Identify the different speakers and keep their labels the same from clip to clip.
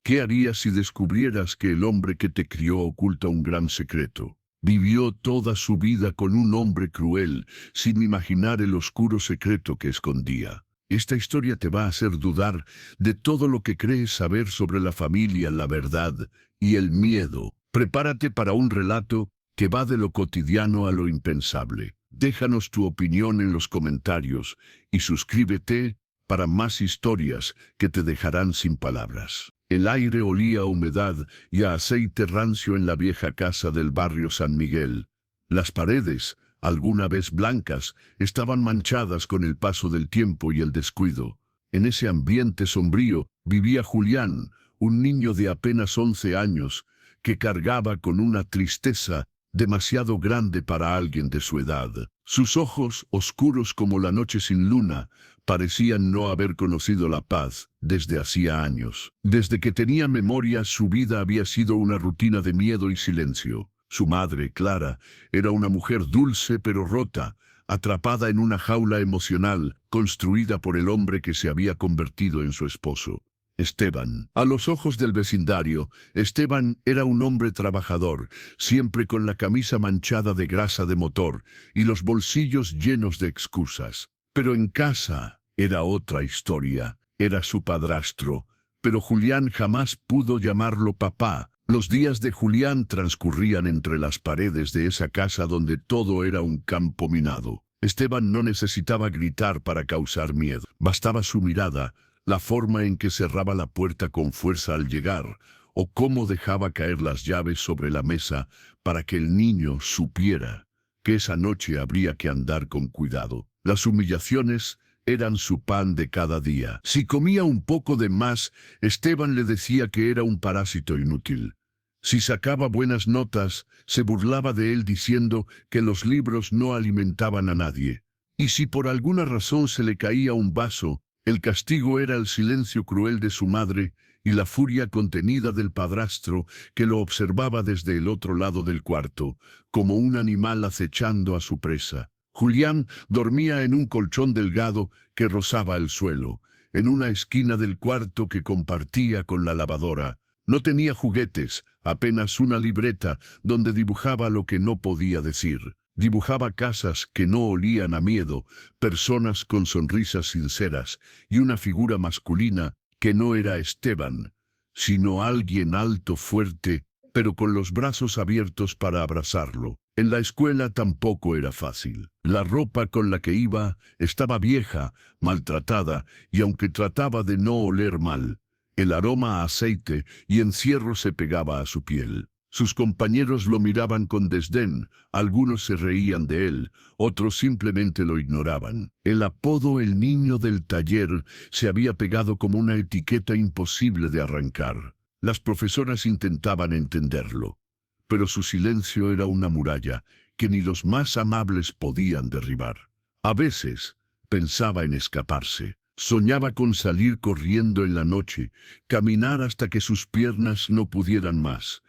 Speaker 1: ¿Qué harías si descubrieras que el hombre que te crió oculta un gran secreto? Vivió toda su vida con un hombre cruel, sin imaginar el oscuro secreto que escondía. Esta historia te va a hacer dudar de todo lo que crees saber sobre la familia, la verdad y el miedo. Prepárate para un relato que va de lo cotidiano a lo impensable. Déjanos tu opinión en los comentarios y suscríbete para más historias que te dejarán sin palabras. El aire olía a humedad y a aceite rancio en la vieja casa del barrio San Miguel. Las paredes, alguna vez blancas, estaban manchadas con el paso del tiempo y el descuido. En ese ambiente sombrío vivía Julián, un niño de apenas 11 años, que cargaba con una tristeza demasiado grande para alguien de su edad. Sus ojos, oscuros como la noche sin luna, parecían no haber conocido la paz desde hacía años. Desde que tenía memoria, su vida había sido una rutina de miedo y silencio. Su madre, Clara, era una mujer dulce pero rota, atrapada en una jaula emocional construida por el hombre que se había convertido en su esposo. Esteban. A los ojos del vecindario, Esteban era un hombre trabajador, siempre con la camisa manchada de grasa de motor y los bolsillos llenos de excusas. Pero en casa era otra historia. Era su padrastro, pero Julián jamás pudo llamarlo papá. Los días de Julián transcurrían entre las paredes de esa casa donde todo era un campo minado. Esteban no necesitaba gritar para causar miedo. Bastaba su mirada, la forma en que cerraba la puerta con fuerza al llegar, o cómo dejaba caer las llaves sobre la mesa para que el niño supiera que esa noche habría que andar con cuidado. Las humillaciones eran su pan de cada día. Si comía un poco de más, Esteban le decía que era un parásito inútil. Si sacaba buenas notas, se burlaba de él diciendo que los libros no alimentaban a nadie. Y si por alguna razón se le caía un vaso, el castigo era el silencio cruel de su madre y la furia contenida del padrastro que lo observaba desde el otro lado del cuarto, como un animal acechando a su presa. Julián dormía en un colchón delgado que rozaba el suelo, en una esquina del cuarto que compartía con la lavadora. No tenía juguetes, apenas una libreta donde dibujaba lo que no podía decir. Dibujaba casas que no olían a miedo, personas con sonrisas sinceras y una figura masculina que no era Esteban, sino alguien alto, fuerte, pero con los brazos abiertos para abrazarlo. En la escuela tampoco era fácil. La ropa con la que iba estaba vieja, maltratada, y aunque trataba de no oler mal, el aroma a aceite y encierro se pegaba a su piel. Sus compañeros lo miraban con desdén, algunos se reían de él, otros simplemente lo ignoraban. El apodo "el niño del taller" se había pegado como una etiqueta imposible de arrancar. Las profesoras intentaban entenderlo, pero su silencio era una muralla que ni los más amables podían derribar. A veces pensaba en escaparse. Soñaba con salir corriendo en la noche, caminar hasta que sus piernas no pudieran más,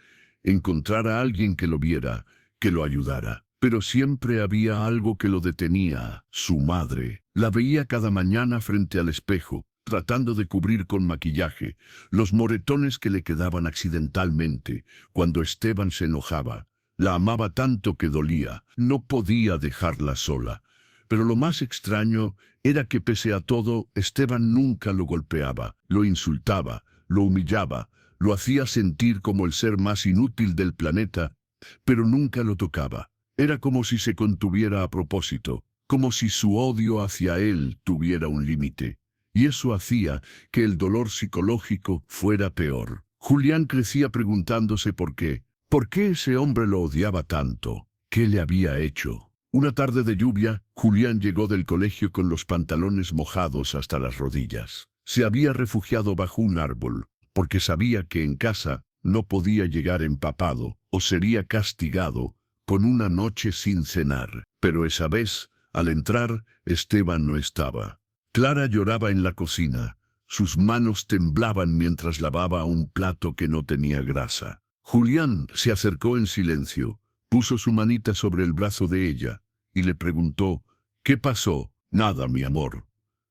Speaker 1: encontrar a alguien que lo viera, que lo ayudara. Pero siempre había algo que lo detenía: su madre. La veía cada mañana frente al espejo, tratando de cubrir con maquillaje los moretones que le quedaban accidentalmente cuando Esteban se enojaba. La amaba tanto que dolía, no podía dejarla sola. Pero lo más extraño era que pese a todo, Esteban nunca lo golpeaba, lo insultaba, lo humillaba, lo hacía sentir como el ser más inútil del planeta, pero nunca lo tocaba. Era como si se contuviera a propósito, como si su odio hacia él tuviera un límite. Y eso hacía que el dolor psicológico fuera peor. Julián crecía preguntándose por qué. ¿Por qué ese hombre lo odiaba tanto? ¿Qué le había hecho? Una tarde de lluvia, Julián llegó del colegio con los pantalones mojados hasta las rodillas. Se había refugiado bajo un árbol, porque sabía que en casa no podía llegar empapado, o sería castigado con una noche sin cenar. Pero esa vez, al entrar, Esteban no estaba. Clara lloraba en la cocina. Sus manos temblaban mientras lavaba un plato que no tenía grasa. Julián se acercó en silencio, puso su manita sobre el brazo de ella y le preguntó: ¿qué pasó? Nada, mi amor.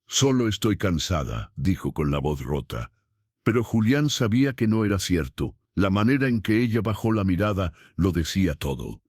Speaker 1: Solo estoy cansada, dijo con la voz rota. Pero Julián sabía que no era cierto. La manera en que ella bajó la mirada lo decía todo.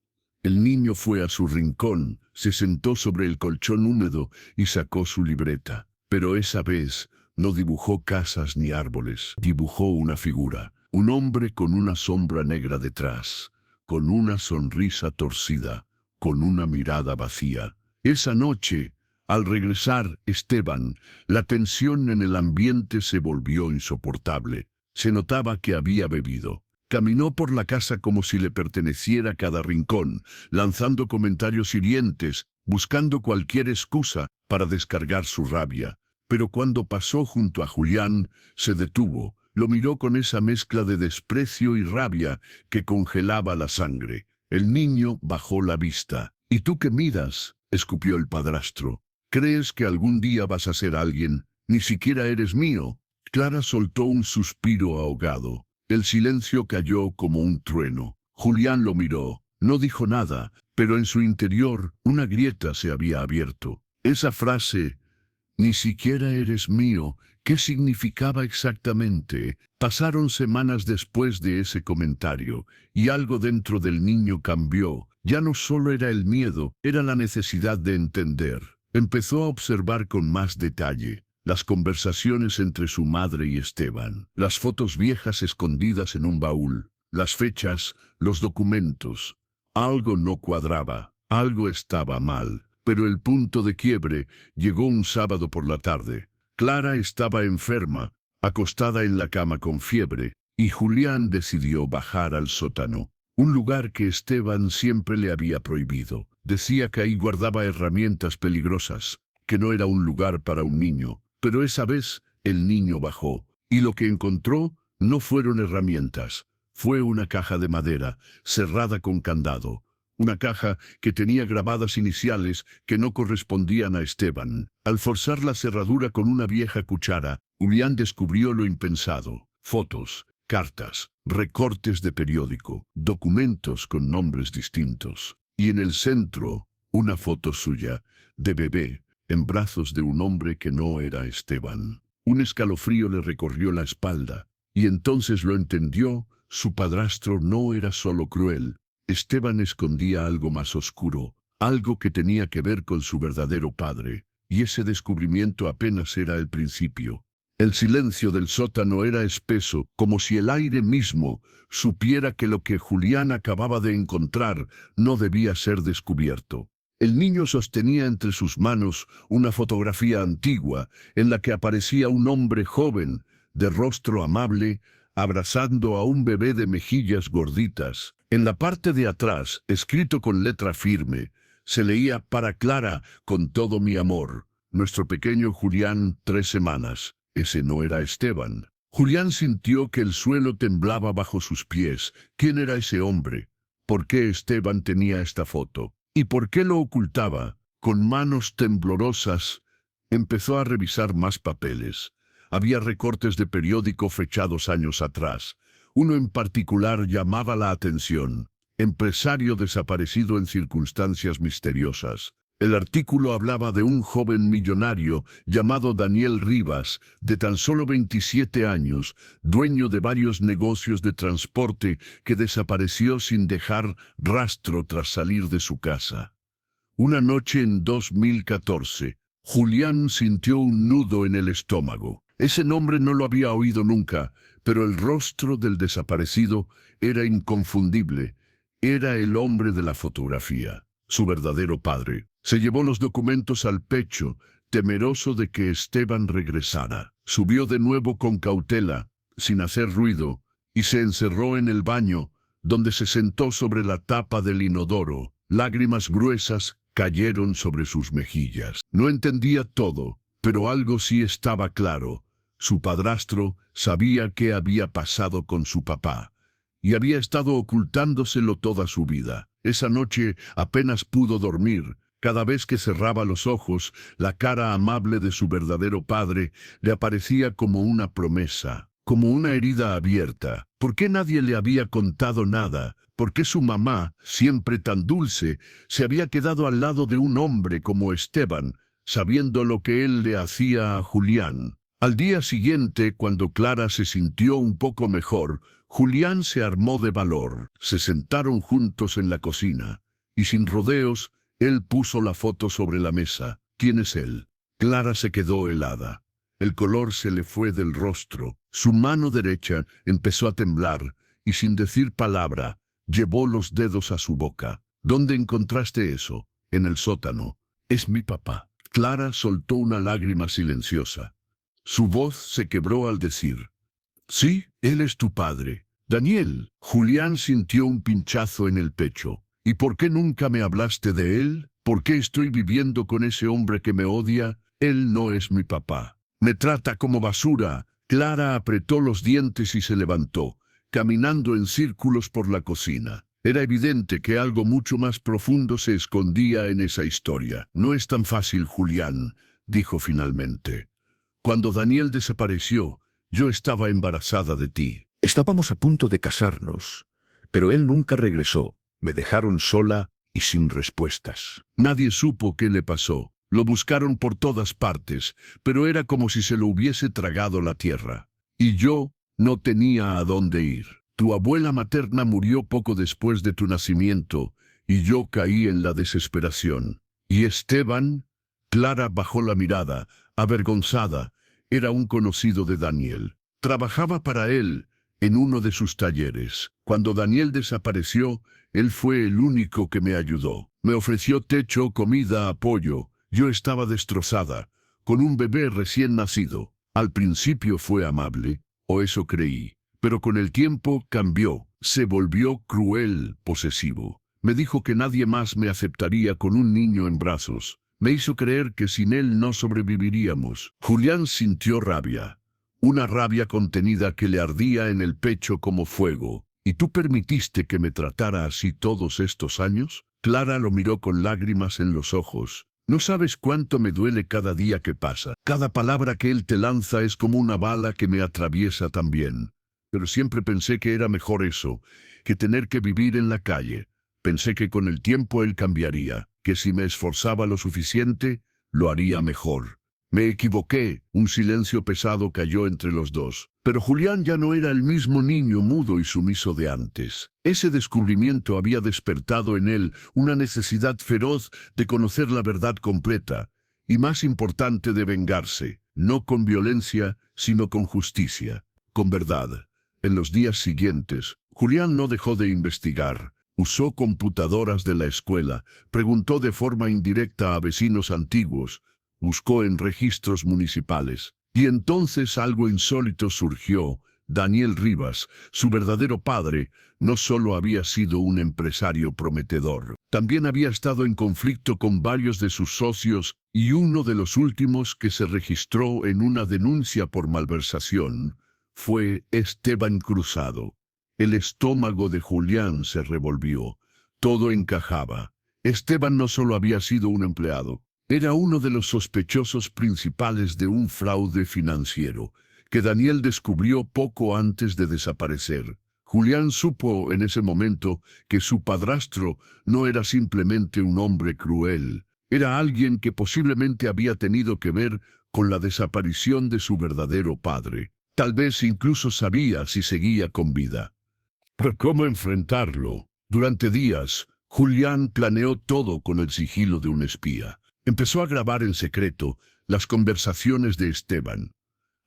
Speaker 1: El niño fue a su rincón, se sentó sobre el colchón húmedo y sacó su libreta. Pero esa vez no dibujó casas ni árboles, dibujó una figura, un hombre con una sombra negra detrás, con una sonrisa torcida, con una mirada vacía. Esa noche, al regresar Esteban, la tensión en el ambiente se volvió insoportable. Se notaba que había bebido. Caminó por la casa como si le perteneciera cada rincón, lanzando comentarios hirientes, buscando cualquier excusa para descargar su rabia. Pero cuando pasó junto a Julián, se detuvo, lo miró con esa mezcla de desprecio y rabia que congelaba la sangre. El niño bajó la vista. «¿Y tú qué miras?», escupió el padrastro. «¿Crees que algún día vas a ser alguien? Ni siquiera eres mío». Clara soltó un suspiro ahogado. El silencio cayó como un trueno. Julián lo miró. No dijo nada, pero en su interior una grieta se había abierto. Esa frase, «ni siquiera eres mío», ¿qué significaba exactamente? Pasaron semanas después de ese comentario, y algo dentro del niño cambió. Ya no solo era el miedo, era la necesidad de entender. Empezó a observar con más detalle las conversaciones entre su madre y Esteban, las fotos viejas escondidas en un baúl, las fechas, los documentos. Algo no cuadraba, algo estaba mal, pero el punto de quiebre llegó un sábado por la tarde. Clara estaba enferma, acostada en la cama con fiebre, y Julián decidió bajar al sótano, un lugar que Esteban siempre le había prohibido. Decía que ahí guardaba herramientas peligrosas, que no era un lugar para un niño. Pero esa vez el niño bajó, y lo que encontró no fueron herramientas. Fue una caja de madera, cerrada con candado. Una caja que tenía grabadas iniciales que no correspondían a Esteban. Al forzar la cerradura con una vieja cuchara, Julián descubrió lo impensado. Fotos, cartas, recortes de periódico, documentos con nombres distintos. Y en el centro, una foto suya, de bebé, en brazos de un hombre que no era Esteban. Un escalofrío le recorrió la espalda, y entonces lo entendió. Su padrastro no era solo cruel. Esteban escondía algo más oscuro, algo que tenía que ver con su verdadero padre, y ese descubrimiento apenas era el principio. El silencio del sótano era espeso, como si el aire mismo supiera que lo que Julián acababa de encontrar no debía ser descubierto. El niño sostenía entre sus manos una fotografía antigua en la que aparecía un hombre joven, de rostro amable, abrazando a un bebé de mejillas gorditas. En la parte de atrás, escrito con letra firme, se leía: «Para Clara, con todo mi amor. Nuestro pequeño Julián, 3 semanas». Ese no era Esteban. Julián sintió que el suelo temblaba bajo sus pies. ¿Quién era ese hombre? ¿Por qué Esteban tenía esta foto? ¿Y por qué lo ocultaba? Con manos temblorosas, empezó a revisar más papeles. Había recortes de periódico fechados años atrás. Uno en particular llamaba la atención: empresario desaparecido en circunstancias misteriosas. El artículo hablaba de un joven millonario llamado Daniel Rivas, de tan solo 27 años, dueño de varios negocios de transporte, que desapareció sin dejar rastro tras salir de su casa. Una noche en 2014, Julián sintió un nudo en el estómago. Ese nombre no lo había oído nunca, pero el rostro del desaparecido era inconfundible. Era el hombre de la fotografía, su verdadero padre. Se llevó los documentos al pecho, temeroso de que Esteban regresara. Subió de nuevo con cautela, sin hacer ruido, y se encerró en el baño, donde se sentó sobre la tapa del inodoro. Lágrimas gruesas cayeron sobre sus mejillas. No entendía todo, pero algo sí estaba claro. Su padrastro sabía qué había pasado con su papá, y había estado ocultándoselo toda su vida. Esa noche apenas pudo dormir. Cada vez que cerraba los ojos, la cara amable de su verdadero padre le aparecía como una promesa, como una herida abierta. ¿Por qué nadie le había contado nada? ¿Por qué su mamá, siempre tan dulce, se había quedado al lado de un hombre como Esteban, sabiendo lo que él le hacía a Julián? Al día siguiente, cuando Clara se sintió un poco mejor, Julián se armó de valor. Se sentaron juntos en la cocina, y sin rodeos, él puso la foto sobre la mesa. ¿Quién es él? Clara se quedó helada. El color se le fue del rostro. Su mano derecha empezó a temblar, y sin decir palabra, llevó los dedos a su boca. ¿Dónde encontraste eso? En el sótano. Es mi papá. Clara soltó una lágrima silenciosa. Su voz se quebró al decir: sí, él es tu padre. Daniel. Julián sintió un pinchazo en el pecho. ¿Y por qué nunca me hablaste de él? ¿Por qué estoy viviendo con ese hombre que me odia? Él no es mi papá. Me trata como basura. Clara apretó los dientes y se levantó, caminando en círculos por la cocina. Era evidente que algo mucho más profundo se escondía en esa historia. No es tan fácil, Julián, dijo finalmente. Cuando Daniel desapareció, yo estaba embarazada de ti.
Speaker 2: Estábamos a punto de casarnos, pero él nunca regresó. Me dejaron sola y sin respuestas.
Speaker 1: Nadie supo qué le pasó. Lo buscaron por todas partes, pero era como si se lo hubiese tragado la tierra. Y yo no tenía a dónde ir. Tu abuela materna murió poco después de tu nacimiento, y yo caí en la desesperación. ¿Y Esteban? Clara bajó la mirada, avergonzada. Era un conocido de Daniel. Trabajaba para él en uno de sus talleres. Cuando Daniel desapareció, él fue el único que me ayudó. Me ofreció techo, comida, apoyo. Yo estaba destrozada, con un bebé recién nacido. Al principio fue amable, o eso creí, pero con el tiempo cambió. Se volvió cruel, posesivo. Me dijo que nadie más me aceptaría con un niño en brazos. Me hizo creer que sin él no sobreviviríamos. Julián sintió rabia, una rabia contenida que le ardía en el pecho como fuego. ¿Y tú permitiste que me tratara así todos estos años? Clara lo miró con lágrimas en los ojos. No sabes cuánto me duele cada día que pasa. Cada palabra que él te lanza es como una bala que me atraviesa también. Pero siempre pensé que era mejor eso, que tener que vivir en la calle. Pensé que con el tiempo él cambiaría, que si me esforzaba lo suficiente, lo haría mejor. Me equivoqué. Un silencio pesado cayó entre los dos. Pero Julián ya no era el mismo niño mudo y sumiso de antes. Ese descubrimiento había despertado en él una necesidad feroz de conocer la verdad completa, y más importante, de vengarse, no con violencia, sino con justicia, con verdad. En los días siguientes, Julián no dejó de investigar. Usó computadoras de la escuela, preguntó de forma indirecta a vecinos antiguos, buscó en registros municipales. Y entonces algo insólito surgió. Daniel Rivas, su verdadero padre, no solo había sido un empresario prometedor, también había estado en conflicto con varios de sus socios, y uno de los últimos que se registró en una denuncia por malversación fue Esteban Cruzado. El estómago de Julián se revolvió. Todo encajaba. Esteban no solo había sido un empleado, era uno de los sospechosos principales de un fraude financiero, que Daniel descubrió poco antes de desaparecer. Julián supo en ese momento que su padrastro no era simplemente un hombre cruel, era alguien que posiblemente había tenido que ver con la desaparición de su verdadero padre. Tal vez incluso sabía si seguía con vida. Pero ¿cómo enfrentarlo? Durante días, Julián planeó todo con el sigilo de un espía. Empezó a grabar en secreto las conversaciones de Esteban,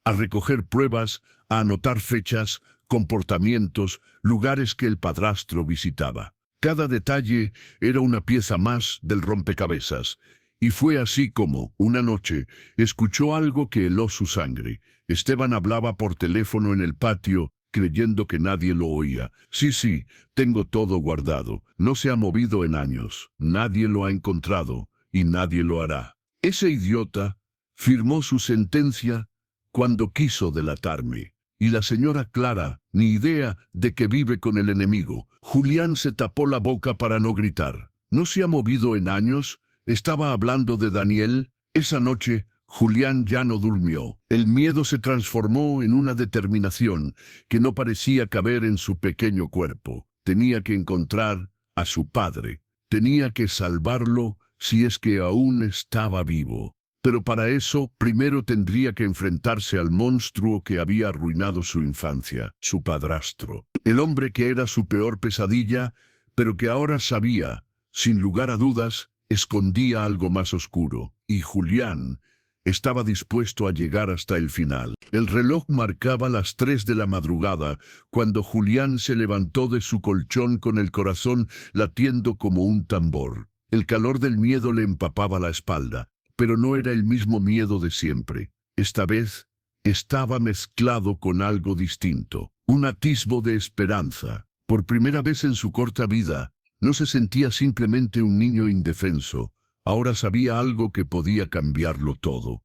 Speaker 1: a recoger pruebas, a anotar fechas, comportamientos, lugares que el padrastro visitaba. Cada detalle era una pieza más del rompecabezas, y fue así como, una noche, escuchó algo que heló su sangre. Esteban hablaba por teléfono en el patio, creyendo que nadie lo oía. Sí, tengo todo guardado. No se ha movido en años. Nadie lo ha encontrado, y nadie lo hará. Ese idiota firmó su sentencia cuando quiso delatarme. Y la señora Clara, ni idea de que vive con el enemigo. Julián se tapó la boca para no gritar. ¿No se ha movido en años? ¿Estaba hablando de Daniel? Esa noche, Julián ya no durmió. El miedo se transformó en una determinación que no parecía caber en su pequeño cuerpo. Tenía que encontrar a su padre. Tenía que salvarlo si es que aún estaba vivo. Pero para eso, primero tendría que enfrentarse al monstruo que había arruinado su infancia, su padrastro. El hombre que era su peor pesadilla, pero que ahora sabía, sin lugar a dudas, escondía algo más oscuro. Y Julián estaba dispuesto a llegar hasta el final. El reloj marcaba las 3 de la madrugada, cuando Julián se levantó de su colchón con el corazón latiendo como un tambor. El calor del miedo le empapaba la espalda. Pero no era el mismo miedo de siempre. Esta vez estaba mezclado con algo distinto, un atisbo de esperanza. Por primera vez en su corta vida, no se sentía simplemente un niño indefenso. Ahora sabía algo que podía cambiarlo todo.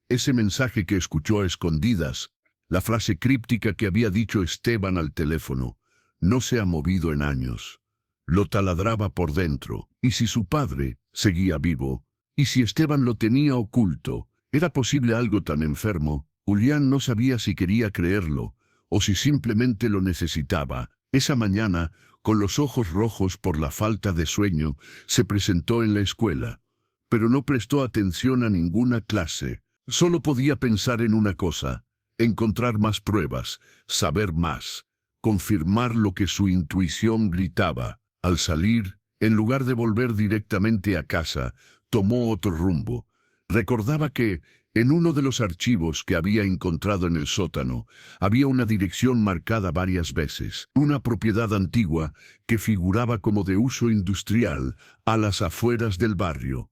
Speaker 1: Ese mensaje que escuchó a escondidas, la frase críptica que había dicho Esteban al teléfono, no se ha movido en años. Lo taladraba por dentro, y si su padre seguía vivo, y si Esteban lo tenía oculto, ¿era posible algo tan enfermo? Julián no sabía si quería creerlo, o si simplemente lo necesitaba. Esa mañana, con los ojos rojos por la falta de sueño, se presentó en la escuela, pero no prestó atención a ninguna clase. Solo podía pensar en una cosa: encontrar más pruebas, saber más, confirmar lo que su intuición gritaba. Al salir, en lugar de volver directamente a casa, tomó otro rumbo. Recordaba que, en uno de los archivos que había encontrado en el sótano, había una dirección marcada varias veces, una propiedad antigua que figuraba como de uso industrial a las afueras del barrio.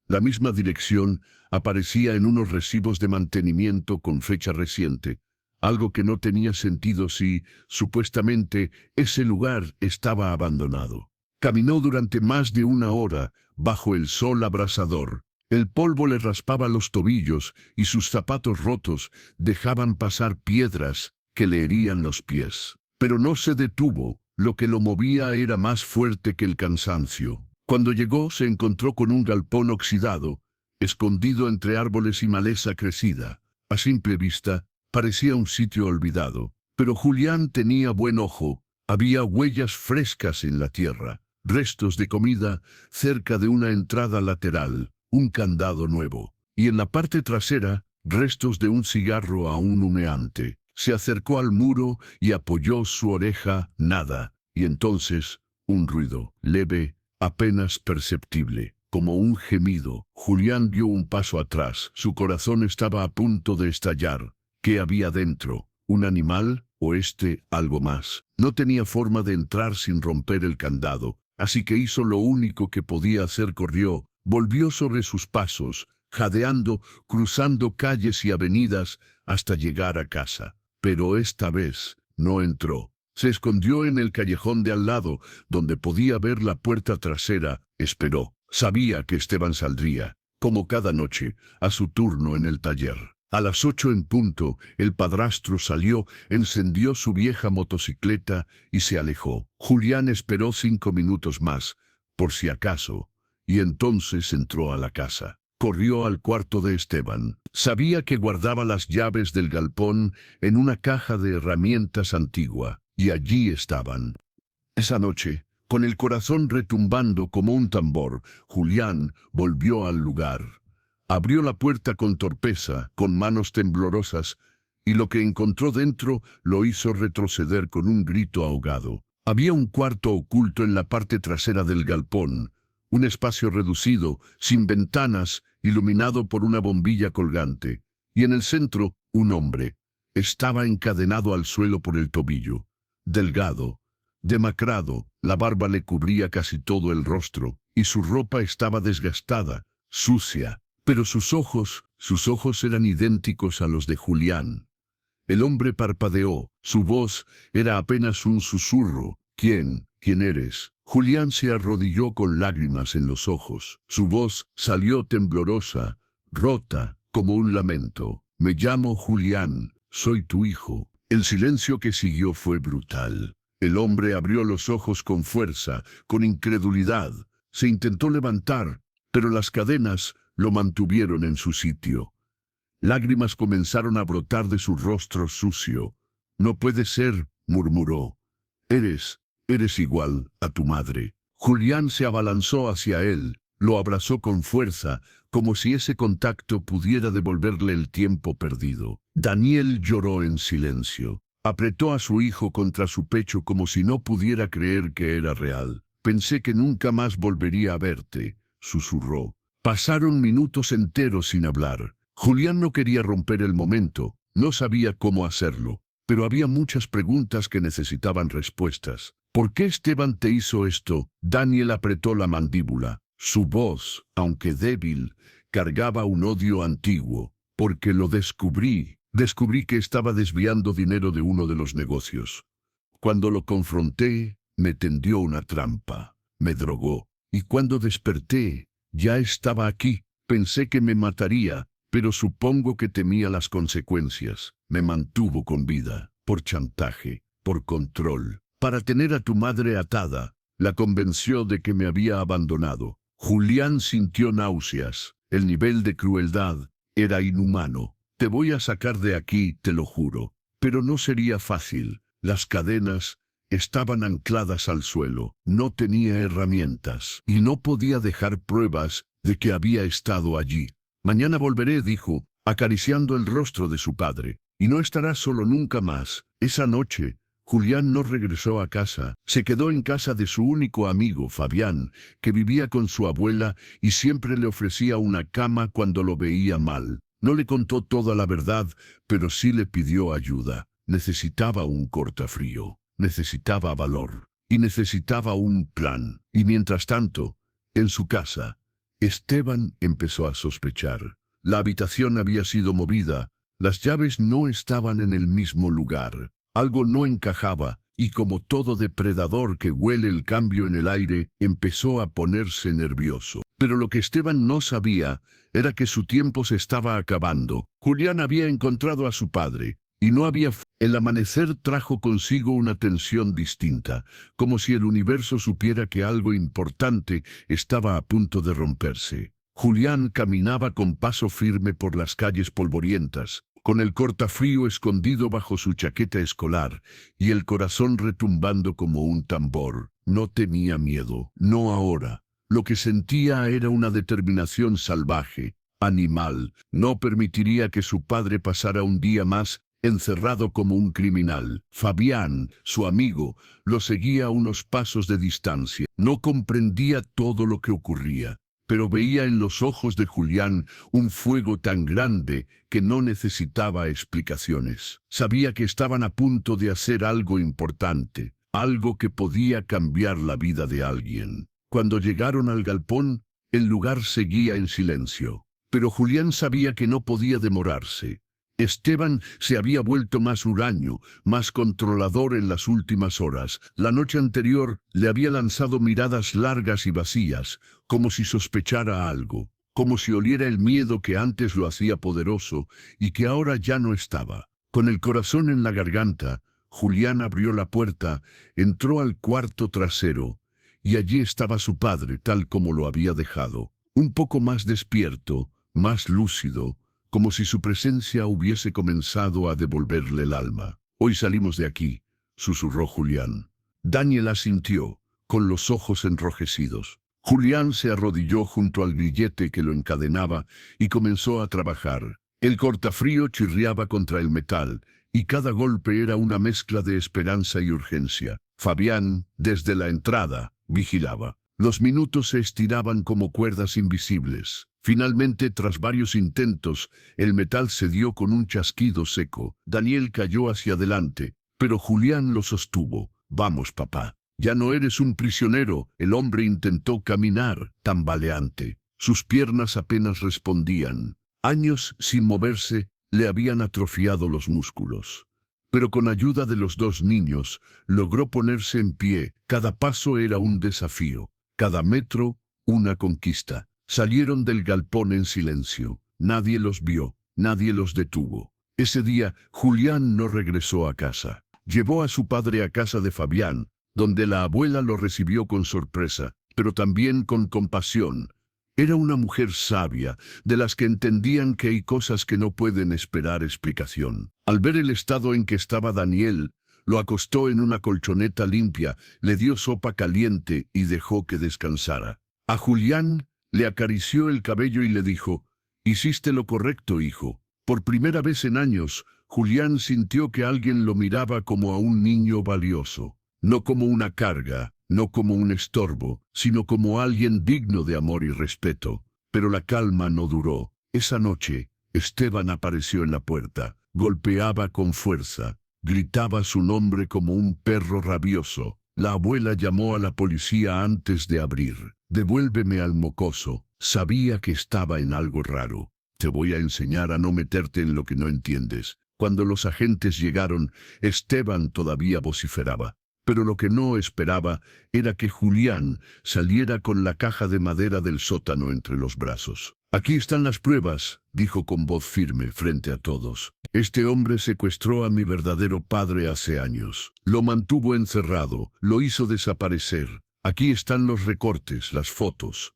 Speaker 1: La misma dirección aparecía en unos recibos de mantenimiento con fecha reciente, algo que no tenía sentido si, supuestamente, ese lugar estaba abandonado. Caminó durante más de una hora, bajo el sol abrasador. El polvo le raspaba los tobillos y sus zapatos rotos dejaban pasar piedras que le herían los pies. Pero no se detuvo, lo que lo movía era más fuerte que el cansancio. Cuando llegó se encontró con un galpón oxidado, escondido entre árboles y maleza crecida. A simple vista, parecía un sitio olvidado. Pero Julián tenía buen ojo. Había huellas frescas en la tierra, restos de comida cerca de una entrada lateral, un candado nuevo, y en la parte trasera, restos de un cigarro aún humeante. Se acercó al muro y apoyó su oreja. Nada. Y entonces, un ruido, leve, apenas perceptible, como un gemido. Julián dio un paso atrás. Su corazón estaba a punto de estallar. ¿Qué había dentro? ¿Un animal? ¿O algo más? No tenía forma de entrar sin romper el candado, así que hizo lo único que podía hacer: corrió, volvió sobre sus pasos, jadeando, cruzando calles y avenidas hasta llegar a casa. Pero esta vez no entró. Se escondió en el callejón de al lado, donde podía ver la puerta trasera. Esperó. Sabía que Esteban saldría, como cada noche, a su turno en el taller. A las 8 en punto, el padrastro salió, encendió su vieja motocicleta y se alejó. Julián esperó 5 minutos más, por si acaso, y entonces entró a la casa. Corrió al cuarto de Esteban. Sabía que guardaba las llaves del galpón en una caja de herramientas antigua, y allí estaban. Esa noche, con el corazón retumbando como un tambor, Julián volvió al lugar. Abrió la puerta con torpeza, con manos temblorosas, y lo que encontró dentro lo hizo retroceder con un grito ahogado. Había un cuarto oculto en la parte trasera del galpón, un espacio reducido, sin ventanas, iluminado por una bombilla colgante, y en el centro, un hombre. Estaba encadenado al suelo por el tobillo. Delgado, demacrado, la barba le cubría casi todo el rostro, y su ropa estaba desgastada, sucia. Pero sus ojos eran idénticos a los de Julián. El hombre parpadeó, su voz era apenas un susurro. ¿Quién eres? Julián se arrodilló con lágrimas en los ojos. Su voz salió temblorosa, rota, como un lamento. Me llamo Julián, soy tu hijo. El silencio que siguió fue brutal. El hombre abrió los ojos con fuerza, con incredulidad. Se intentó levantar, pero las cadenas lo mantuvieron en su sitio. Lágrimas comenzaron a brotar de su rostro sucio. No puede ser, murmuró. Eres igual a tu madre. Julián se abalanzó hacia él, lo abrazó con fuerza, como si ese contacto pudiera devolverle el tiempo perdido. Daniel lloró en silencio. Apretó a su hijo contra su pecho como si no pudiera creer que era real. «Pensé que nunca más volvería a verte», susurró. Pasaron minutos enteros sin hablar. Julián no quería romper el momento, no sabía cómo hacerlo, pero había muchas preguntas que necesitaban respuestas. «¿Por qué Esteban te hizo esto?». Daniel apretó la mandíbula. Su voz, aunque débil, cargaba un odio antiguo. «Porque lo descubrí. Descubrí que estaba desviando dinero de uno de los negocios. Cuando lo confronté, me tendió una trampa, me drogó, y cuando desperté, ya estaba aquí. Pensé que me mataría, pero supongo que temía las consecuencias. Me mantuvo con vida, por chantaje, por control. Para tener a tu madre atada, la convenció de que me había abandonado». Julián sintió náuseas. El nivel de crueldad era inhumano. «Te voy a sacar de aquí, te lo juro». Pero no sería fácil. Las cadenas estaban ancladas al suelo. No tenía herramientas y no podía dejar pruebas de que había estado allí. «Mañana volveré», dijo, acariciando el rostro de su padre. «Y no estarás solo nunca más». Esa noche, Julián no regresó a casa. Se quedó en casa de su único amigo, Fabián, que vivía con su abuela y siempre le ofrecía una cama cuando lo veía mal. No le contó toda la verdad, pero sí le pidió ayuda. Necesitaba un cortafrío, necesitaba valor y necesitaba un plan. Y mientras tanto, en su casa, Esteban empezó a sospechar. La habitación había sido movida, las llaves no estaban en el mismo lugar. Algo no encajaba, y como todo depredador que huele el cambio en el aire, empezó a ponerse nervioso. Pero lo que Esteban no sabía era que su tiempo se estaba acabando. Julián había encontrado a su padre, y no había... El amanecer trajo consigo una tensión distinta, como si el universo supiera que algo importante estaba a punto de romperse. Julián caminaba con paso firme por las calles polvorientas, con el cortafrío escondido bajo su chaqueta escolar y el corazón retumbando como un tambor. No tenía miedo, no ahora. Lo que sentía era una determinación salvaje, animal. No permitiría que su padre pasara un día más encerrado como un criminal. Fabián, su amigo, lo seguía a unos pasos de distancia. No comprendía todo lo que ocurría, pero veía en los ojos de Julián un fuego tan grande que no necesitaba explicaciones. Sabía que estaban a punto de hacer algo importante, algo que podía cambiar la vida de alguien. Cuando llegaron al galpón, el lugar seguía en silencio, pero Julián sabía que no podía demorarse. Esteban se había vuelto más huraño, más controlador en las últimas horas. La noche anterior le había lanzado miradas largas y vacías, como si sospechara algo, como si oliera el miedo que antes lo hacía poderoso y que ahora ya no estaba. Con el corazón en la garganta, Julián abrió la puerta, entró al cuarto trasero, y allí estaba su padre tal como lo había dejado, un poco más despierto, más lúcido, como si su presencia hubiese comenzado a devolverle el alma. «Hoy salimos de aquí», susurró Julián. Daniel asintió, con los ojos enrojecidos. Julián se arrodilló junto al grillete que lo encadenaba y comenzó a trabajar. El cortafrío chirriaba contra el metal, y cada golpe era una mezcla de esperanza y urgencia. Fabián, desde la entrada, vigilaba. Los minutos se estiraban como cuerdas invisibles. Finalmente, tras varios intentos, el metal cedió con un chasquido seco. Daniel cayó hacia adelante, pero Julián lo sostuvo. «Vamos, papá. Ya no eres un prisionero». El hombre intentó caminar, tambaleante. Sus piernas apenas respondían. Años sin moverse le habían atrofiado los músculos. Pero con ayuda de los dos niños, logró ponerse en pie. Cada paso era un desafío, cada metro una conquista. Salieron del galpón en silencio. Nadie los vio, nadie los detuvo. Ese día, Julián no regresó a casa. Llevó a su padre a casa de Fabián, donde la abuela lo recibió con sorpresa, pero también con compasión. Era una mujer sabia, de las que entendían que hay cosas que no pueden esperar explicación. Al ver el estado en que estaba Daniel, lo acostó en una colchoneta limpia, le dio sopa caliente y dejó que descansara. A Julián Le acarició el cabello y le dijo: «Hiciste lo correcto, hijo». Por primera vez en años, Julián sintió que alguien lo miraba como a un niño valioso. No como una carga, no como un estorbo, sino como alguien digno de amor y respeto. Pero la calma no duró. Esa noche, Esteban apareció en la puerta, golpeaba con fuerza, gritaba su nombre como un perro rabioso. La abuela llamó a la policía antes de abrir. «Devuélveme al mocoso». Sabía que estaba en algo raro. «Te voy a enseñar a no meterte en lo que no entiendes». Cuando los agentes llegaron, Esteban todavía vociferaba. Pero lo que no esperaba era que Julián saliera con la caja de madera del sótano entre los brazos. «Aquí están las pruebas», dijo con voz firme frente a todos. «Este hombre secuestró a mi verdadero padre hace años. Lo mantuvo encerrado, lo hizo desaparecer. Aquí están los recortes, las fotos.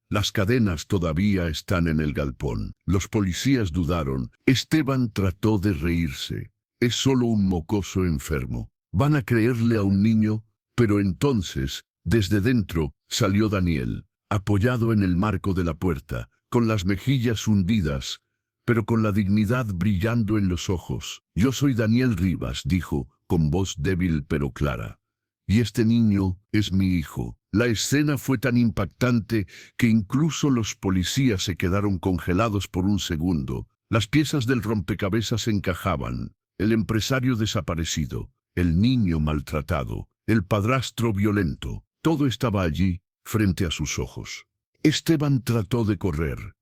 Speaker 1: Las cadenas todavía están en el galpón». Los policías dudaron. Esteban trató de reírse. «Es solo un mocoso enfermo. ¿Van a creerle a un niño?». Pero entonces, desde dentro, salió Daniel, apoyado en el marco de la puerta, con las mejillas hundidas, pero con la dignidad brillando en los ojos. «Yo soy Daniel Rivas», dijo, con voz débil pero clara. «Y este niño es mi hijo». La escena fue tan impactante que incluso los policías se quedaron congelados por un segundo. Las piezas del rompecabezas encajaban. El empresario desaparecido, el niño maltratado, el padrastro violento, todo estaba allí, frente a sus ojos. Esteban trató de correr,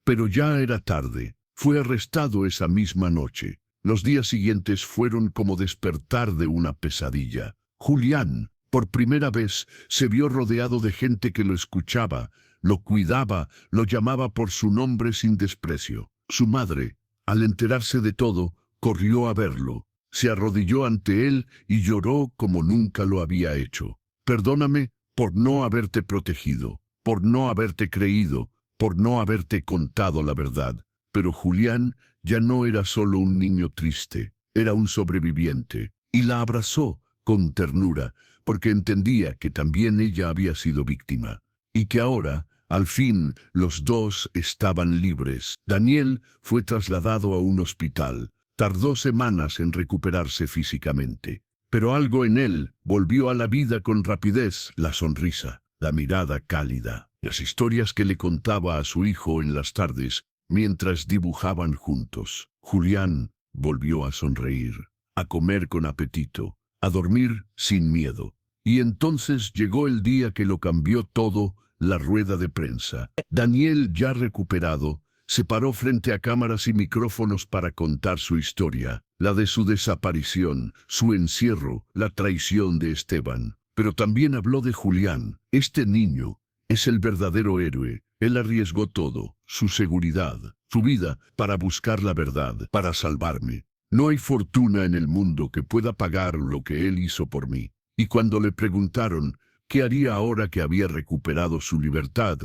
Speaker 1: pero ya era tarde. Fue arrestado esa misma noche. Los días siguientes fueron como despertar de una pesadilla. Julián, por primera vez, se vio rodeado de gente que lo escuchaba, lo cuidaba, lo llamaba por su nombre sin desprecio. Su madre, al enterarse de todo, corrió a verlo. Se arrodilló ante él y lloró como nunca lo había hecho. «Perdóname por no haberte protegido, por no haberte creído, por no haberte contado la verdad». Pero Julián ya no era solo un niño triste, era un sobreviviente, y la abrazó con ternura, porque entendía que también ella había sido víctima, y que ahora, al fin, los dos estaban libres. Daniel fue trasladado a un hospital. Tardó semanas en recuperarse físicamente, pero algo en él volvió a la vida con rapidez: la sonrisa, la mirada cálida, las historias que le contaba a su hijo en las tardes, mientras dibujaban juntos. Julián volvió a sonreír, a comer con apetito, a dormir sin miedo. Y entonces llegó el día que lo cambió todo, la rueda de prensa. Daniel, ya recuperado, se paró frente a cámaras y micrófonos para contar su historia, la de su desaparición, su encierro, la traición de Esteban. Pero también habló de Julián. «Este niño es el verdadero héroe. Él arriesgó todo, su seguridad, su vida, para buscar la verdad, para salvarme. No hay fortuna en el mundo que pueda pagar lo que él hizo por mí». Y cuando le preguntaron qué haría ahora que había recuperado su libertad,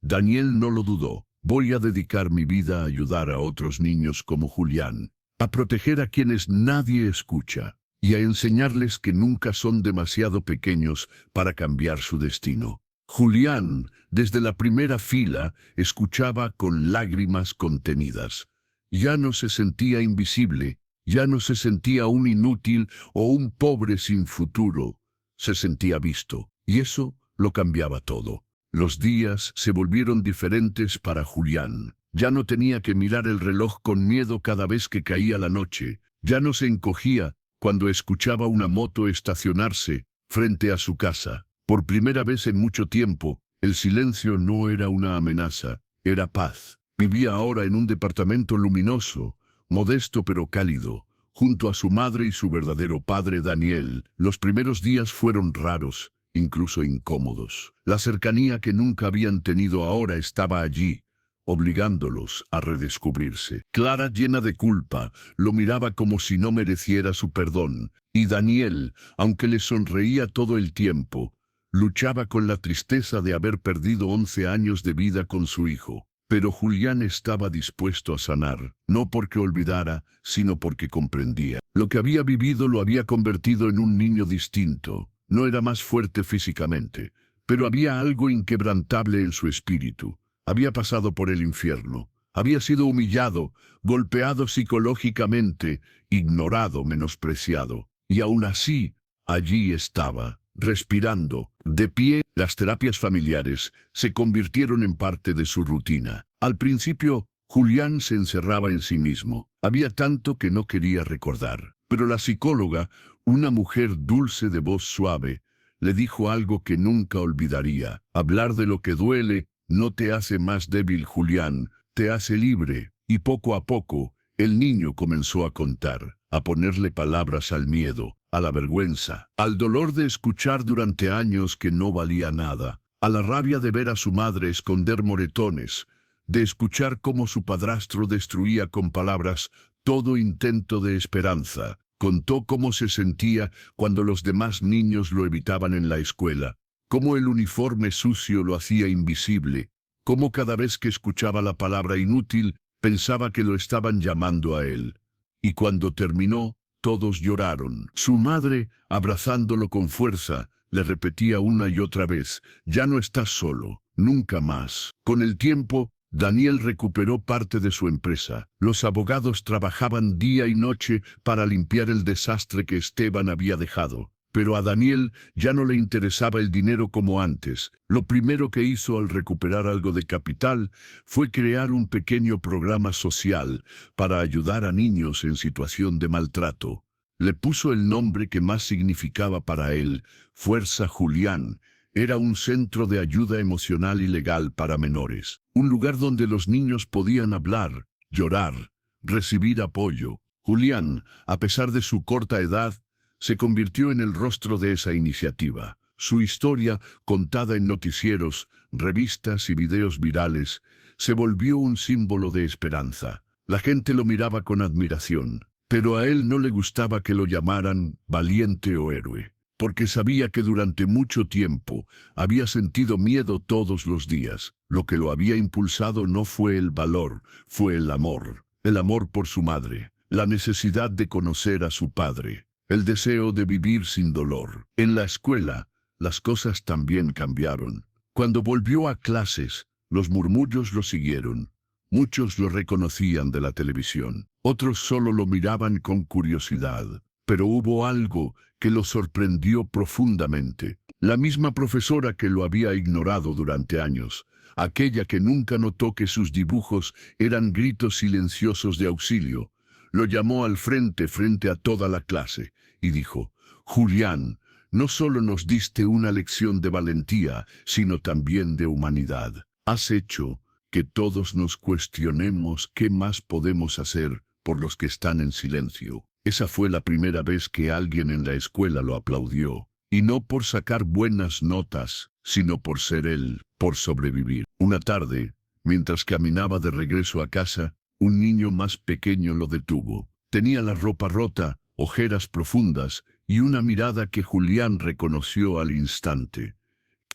Speaker 1: Daniel no lo dudó. «Voy a dedicar mi vida a ayudar a otros niños como Julián, a proteger a quienes nadie escucha, y a enseñarles que nunca son demasiado pequeños para cambiar su destino». Julián, desde la primera fila, escuchaba con lágrimas contenidas. Ya no se sentía invisible, ya no se sentía un inútil o un pobre sin futuro. Se sentía visto, y eso lo cambiaba todo. Los días se volvieron diferentes para Julián. Ya no tenía que mirar el reloj con miedo cada vez que caía la noche. Ya no se encogía cuando escuchaba una moto estacionarse frente a su casa. Por primera vez en mucho tiempo, el silencio no era una amenaza, era paz. Vivía ahora en un departamento luminoso, modesto pero cálido, junto a su madre y su verdadero padre Daniel. Los primeros días fueron raros, incluso incómodos. La cercanía que nunca habían tenido ahora estaba allí, obligándolos a redescubrirse. Clara, llena de culpa, lo miraba como si no mereciera su perdón, y Daniel, aunque le sonreía todo el tiempo, luchaba con la tristeza de haber perdido 11 años de vida con su hijo. Pero Julián estaba dispuesto a sanar, no porque olvidara, sino porque comprendía. Lo que había vivido lo había convertido en un niño distinto. No era más fuerte físicamente, pero había algo inquebrantable en su espíritu. Había pasado por el infierno. Había sido humillado, golpeado psicológicamente, ignorado, menospreciado. Y aún así, allí estaba, respirando, de pie. Las terapias familiares se convirtieron en parte de su rutina. Al principio, Julián se encerraba en sí mismo. Había tanto que no quería recordar. Pero la psicóloga, una mujer dulce de voz suave, le dijo algo que nunca olvidaría. Hablar de lo que duele no te hace más débil, Julián, te hace libre. Y poco a poco, el niño comenzó a contar, a ponerle palabras al miedo, a la vergüenza, al dolor de escuchar durante años que no valía nada, a la rabia de ver a su madre esconder moretones, de escuchar cómo su padrastro destruía con palabras todo intento de esperanza. Contó cómo se sentía cuando los demás niños lo evitaban en la escuela, cómo el uniforme sucio lo hacía invisible, cómo cada vez que escuchaba la palabra inútil pensaba que lo estaban llamando a él. Y cuando terminó, todos lloraron. Su madre, abrazándolo con fuerza, le repetía una y otra vez: ya no estás solo, nunca más. Con el tiempo, Daniel recuperó parte de su empresa. Los abogados trabajaban día y noche para limpiar el desastre que Esteban había dejado. Pero a Daniel ya no le interesaba el dinero como antes. Lo primero que hizo al recuperar algo de capital fue crear un pequeño programa social para ayudar a niños en situación de maltrato. Le puso el nombre que más significaba para él: Fuerza Julián. Era un centro de ayuda emocional y legal para menores. Un lugar donde los niños podían hablar, llorar, recibir apoyo. Julián, a pesar de su corta edad, se convirtió en el rostro de esa iniciativa. Su historia, contada en noticieros, revistas y videos virales, se volvió un símbolo de esperanza. La gente lo miraba con admiración, pero a él no le gustaba que lo llamaran valiente o héroe, porque sabía que durante mucho tiempo había sentido miedo todos los días. Lo que lo había impulsado no fue el valor, fue el amor por su madre, la necesidad de conocer a su padre, el deseo de vivir sin dolor. En la escuela, las cosas también cambiaron. Cuando volvió a clases, los murmullos lo siguieron. Muchos lo reconocían de la televisión, otros solo lo miraban con curiosidad. Pero hubo algo que lo sorprendió profundamente. La misma profesora que lo había ignorado durante años, aquella que nunca notó que sus dibujos eran gritos silenciosos de auxilio, lo llamó al frente a toda la clase y dijo: Julián, no solo nos diste una lección de valentía, sino también de humanidad. Has hecho que todos nos cuestionemos qué más podemos hacer por los que están en silencio. Esa fue la primera vez que alguien en la escuela lo aplaudió, y no por sacar buenas notas, sino por ser él, por sobrevivir. Una tarde, mientras caminaba de regreso a casa, un niño más pequeño lo detuvo. Tenía la ropa rota, ojeras profundas y una mirada que Julián reconoció al instante.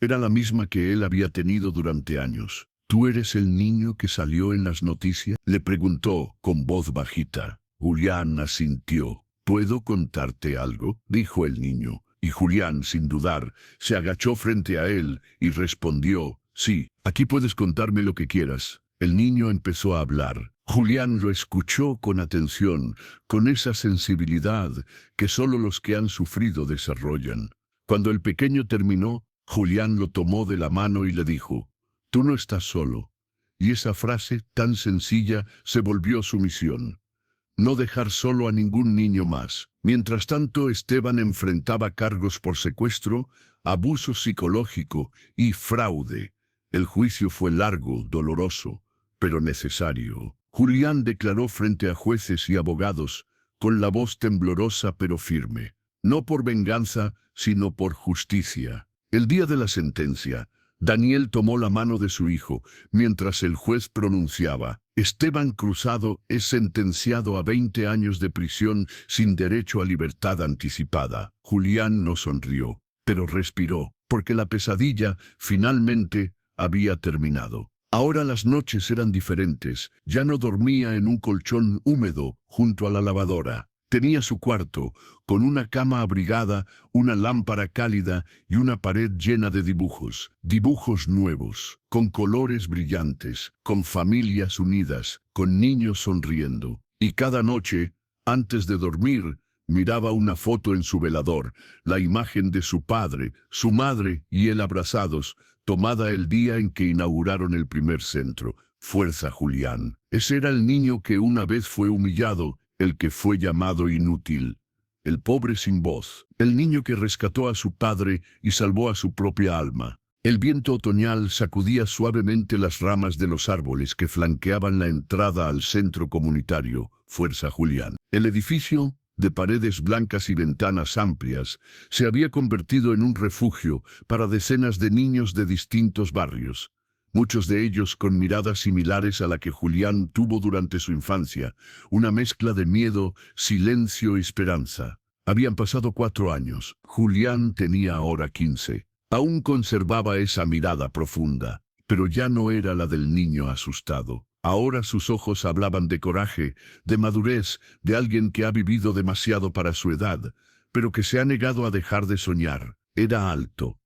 Speaker 1: Era la misma que él había tenido durante años. ¿Tú eres el niño que salió en las noticias?, le preguntó con voz bajita. Julián asintió. ¿Puedo contarte algo?, dijo el niño, y Julián, sin dudar, se agachó frente a él y respondió: sí, aquí puedes contarme lo que quieras. El niño empezó a hablar. Julián lo escuchó con atención, con esa sensibilidad que solo los que han sufrido desarrollan. Cuando el pequeño terminó, Julián lo tomó de la mano y le dijo: tú no estás solo. Y esa frase tan sencilla se volvió su misión: no dejar solo a ningún niño más. Mientras tanto, Esteban enfrentaba cargos por secuestro, abuso psicológico y fraude. El juicio fue largo, doloroso, pero necesario. Julián declaró frente a jueces y abogados, con la voz temblorosa pero firme: no por venganza, sino por justicia. El día de la sentencia, Daniel tomó la mano de su hijo, mientras el juez pronunciaba: Esteban Cruzado es sentenciado a 20 años de prisión sin derecho a libertad anticipada. Julián no sonrió, pero respiró, porque la pesadilla, finalmente, había terminado. Ahora las noches eran diferentes. Ya no dormía en un colchón húmedo junto a la lavadora. Tenía su cuarto, con una cama abrigada, una lámpara cálida y una pared llena de dibujos. Dibujos nuevos, con colores brillantes, con familias unidas, con niños sonriendo. Y cada noche, antes de dormir, miraba una foto en su velador, la imagen de su padre, su madre y él abrazados, tomada el día en que inauguraron el primer centro. Fuerza, Julián. Ese era el niño que una vez fue humillado, el que fue llamado inútil, el pobre sin voz, el niño que rescató a su padre y salvó a su propia alma. El viento otoñal sacudía suavemente las ramas de los árboles que flanqueaban la entrada al centro comunitario. Fuerza, Julián. El edificio, de paredes blancas y ventanas amplias, se había convertido en un refugio para decenas de niños de distintos barrios. Muchos de ellos con miradas similares a la que Julián tuvo durante su infancia, una mezcla de miedo, silencio y esperanza. Habían pasado 4 años. Julián tenía ahora 15. Aún conservaba esa mirada profunda, pero ya no era la del niño asustado. Ahora sus ojos hablaban de coraje, de madurez, de alguien que ha vivido demasiado para su edad, pero que se ha negado a dejar de soñar. Era alto,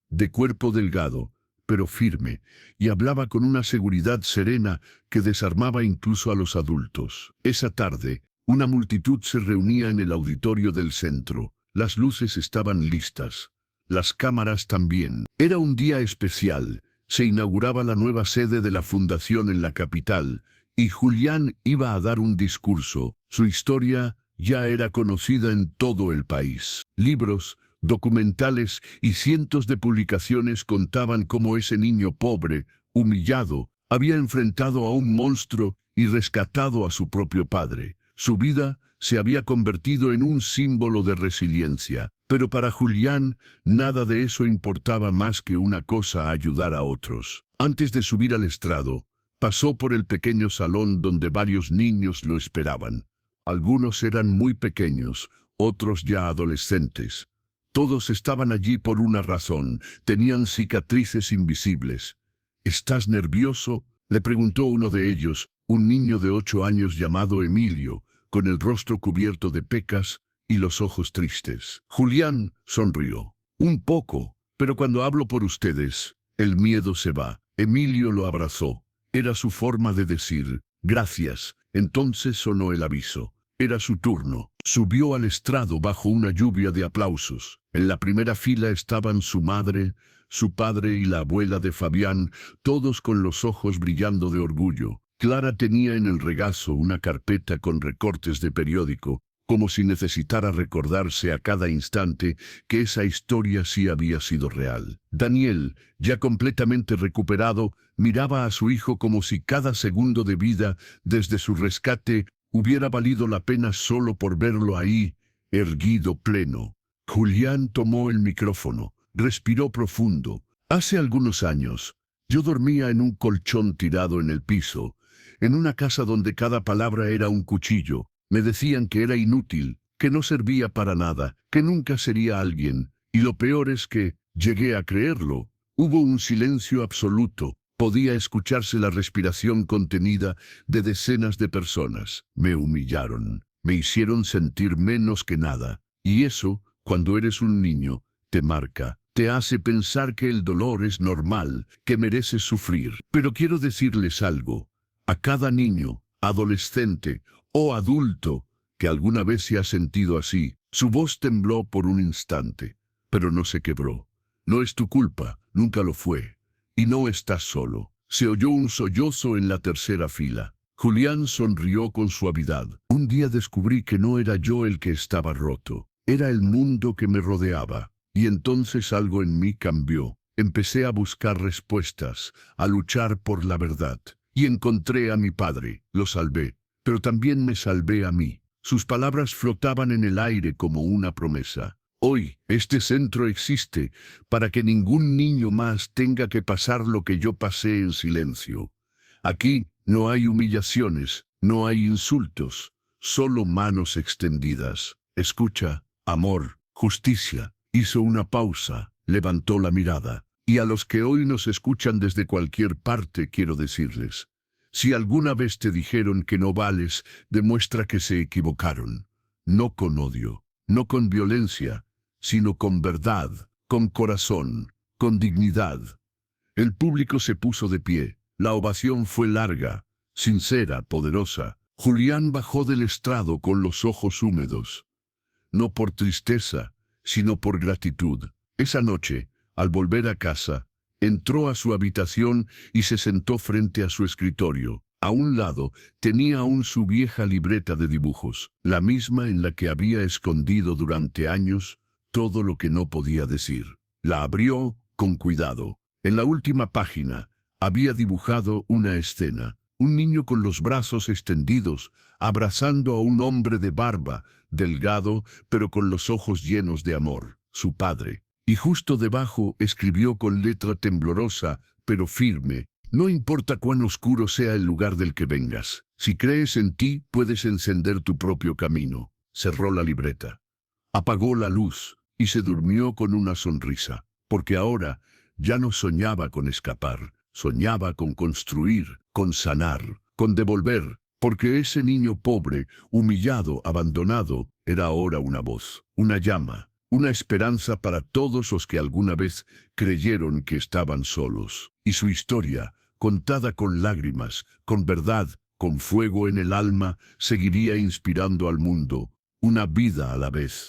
Speaker 1: de cuerpo delgado, pero firme, y hablaba con una seguridad serena que desarmaba incluso a los adultos. Esa tarde, una multitud se reunía en el auditorio del centro. Las luces estaban listas, las cámaras también. Era un día especial. Se inauguraba la nueva sede de la fundación en la capital, y Julián iba a dar un discurso. Su historia ya era conocida en todo el país. Libros, documentales y cientos de publicaciones contaban cómo ese niño pobre, humillado, había enfrentado a un monstruo y rescatado a su propio padre. Su vida se había convertido en un símbolo de resiliencia, pero para Julián nada de eso importaba más que una cosa: ayudar a otros. Antes de subir al estrado, pasó por el pequeño salón donde varios niños lo esperaban. Algunos eran muy pequeños, otros ya adolescentes. Todos estaban allí por una razón. Tenían cicatrices invisibles. ¿Estás nervioso?, le preguntó uno de ellos, un niño de 8 años llamado Emilio, con el rostro cubierto de pecas y los ojos tristes. Julián sonrió. Un poco, pero cuando hablo por ustedes, el miedo se va. Emilio lo abrazó. Era su forma de decir gracias. Entonces sonó el aviso. Era su turno. Subió al estrado bajo una lluvia de aplausos. En la primera fila estaban su madre, su padre y la abuela de Fabián, todos con los ojos brillando de orgullo. Clara tenía en el regazo una carpeta con recortes de periódico, como si necesitara recordarse a cada instante que esa historia sí había sido real. Daniel, ya completamente recuperado, miraba a su hijo como si cada segundo de vida, desde su rescate, hubiera valido la pena solo por verlo ahí, erguido, pleno. Julián tomó el micrófono, respiró profundo. Hace algunos años, yo dormía en un colchón tirado en el piso, en una casa donde cada palabra era un cuchillo. Me decían que era inútil, que no servía para nada, que nunca sería alguien. Y lo peor es que llegué a creerlo. Hubo un silencio absoluto. Podía escucharse la respiración contenida de decenas de personas. Me humillaron, me hicieron sentir menos que nada. Y eso, cuando eres un niño, te marca, te hace pensar que el dolor es normal, que mereces sufrir. Pero quiero decirles algo. A cada niño, adolescente o adulto que alguna vez se ha sentido así, su voz tembló por un instante, pero no se quebró. No es tu culpa, nunca lo fue. Y no estás solo. Se oyó un sollozo en la tercera fila. Julián sonrió con suavidad. Un día descubrí que no era yo el que estaba roto. Era el mundo que me rodeaba. Y entonces algo en mí cambió. Empecé a buscar respuestas, a luchar por la verdad. Y encontré a mi padre. Lo salvé. Pero también me salvé a mí. Sus palabras flotaban en el aire como una promesa. Hoy, este centro existe para que ningún niño más tenga que pasar lo que yo pasé en silencio. Aquí no hay humillaciones, no hay insultos, solo manos extendidas. Escucha, amor, justicia. Hizo una pausa, levantó la mirada. Y a los que hoy nos escuchan desde cualquier parte quiero decirles: si alguna vez te dijeron que no vales, demuestra que se equivocaron. no con odio, no con violencia, sino con verdad, con corazón, con dignidad. El público se puso de pie. La ovación fue larga, sincera, poderosa. Julián bajó del estrado con los ojos húmedos. No por tristeza, sino por gratitud. Esa noche, al volver a casa, entró a su habitación y se sentó frente a su escritorio. A un lado tenía aún su vieja libreta de dibujos, la misma en la que había escondido durante años todo lo que no podía decir. La abrió con cuidado. En la última página había dibujado una escena. Un niño con los brazos extendidos, abrazando a un hombre de barba, delgado, pero con los ojos llenos de amor, su padre. Y justo debajo escribió con letra temblorosa, pero firme: no importa cuán oscuro sea el lugar del que vengas, si crees en ti, puedes encender tu propio camino. Cerró la libreta, apagó la luz y se durmió con una sonrisa, porque ahora ya no soñaba con escapar, soñaba con construir, con sanar, con devolver, porque ese niño pobre, humillado, abandonado, era ahora una voz, una llama, una esperanza para todos los que alguna vez creyeron que estaban solos. Y su historia, contada con lágrimas, con verdad, con fuego en el alma, seguiría inspirando al mundo, una vida a la vez.